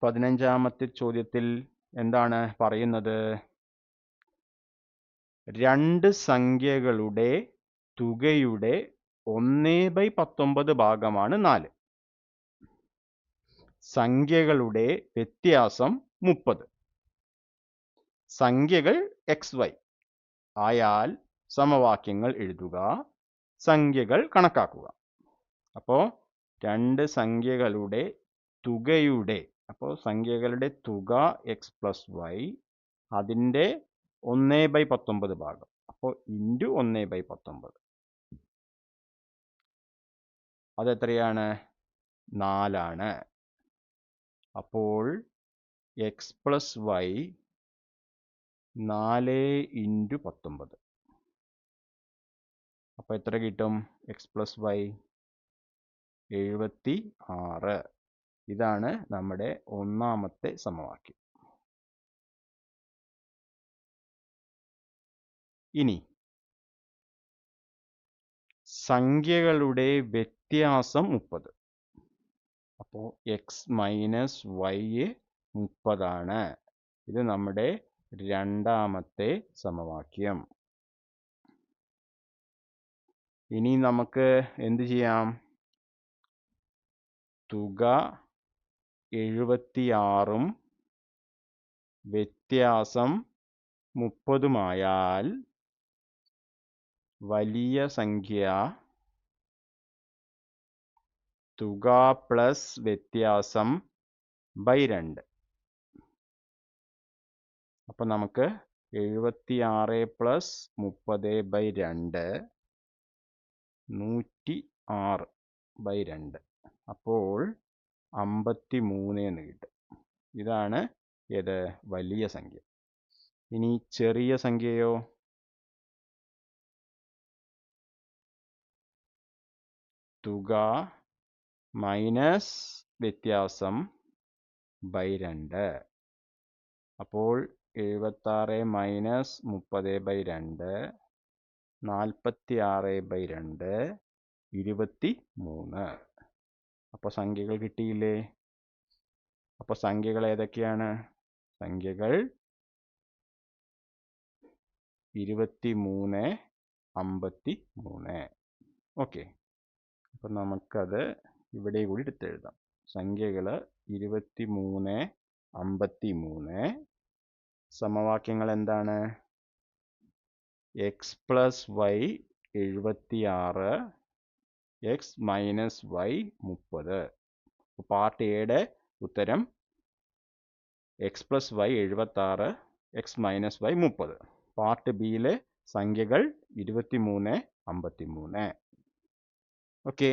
15ാമത്തെ ചോദ്യത്തിൽ എന്താണ് പറയുന്നത്? രണ്ട് സംഖ്യകളുടെ തുകയുടെ 1/19 ഭാഗമാണ് 4. സംഖ്യകളുടെ വ്യത്യാസം 30. സംഖ്യകൾ XY ആയാൽ സമവാക്യങ്ങൾ എഴുതുക, സംഖ്യകൾ കണക്കാക്കുക. അപ്പോൾ രണ്ട് സംഖ്യകളുടെ തുകയുടെ, അപ്പോൾ സംഖ്യകളുടെ തുക x+y, അതിൻ്റെ 1/19 ഭാഗം, അപ്പോൾ ഇൻറ്റു 1/19, അതെത്രയാണ്? 4 അപ്പോൾ x+y 4 × 19. അപ്പോൾ എത്ര കിട്ടും? x+y 76. ഇതാണ് നമ്മുടെ ഒന്നാമത്തെ സമവാക്യം. ഇനി സംഖ്യകളുടെ വ്യത്യാസം 30. അപ്പോൾ x - y 30. ഇത് നമ്മുടെ രണ്ടാമത്തെ സമവാക്യം. ഇനി നമുക്ക് എന്ത് ചെയ്യാം? തുക 76 വ്യത്യാസം 30 വലിയ സംഖ്യ തുക പ്ലസ് വ്യത്യാസം /2. അപ്പം നമുക്ക് 76 + 30/2 106/2, അപ്പോൾ 53 എന്ന് കിട്ടും. ഇതാണ് ഏത്? വലിയ സംഖ്യ. ഇനി ചെറിയ സംഖ്യയോ? തുക മൈനസ് വ്യത്യാസം /2. അപ്പോൾ 76 - 30/2 46/2 23. അപ്പോൾ സംഖ്യകൾ കിട്ടിയില്ലേ? അപ്പോൾ സംഖ്യകൾ ഏതൊക്കെയാണ്? സംഖ്യകൾ 23, 53. ഓക്കെ, അപ്പം നമുക്കത് ഇവിടെ കൂടി എടുത്തെഴുതാം. സംഖ്യകൾ 23, 53. സമവാക്യങ്ങൾ എന്താണ്? x+y 76, x - y 30. പാർട്ട് എയുടെ ഉത്തരം x+y 76, x - y 30. പാർട്ട് ബിയിലെ സംഖ്യകൾ 23, 53. ഓക്കെ.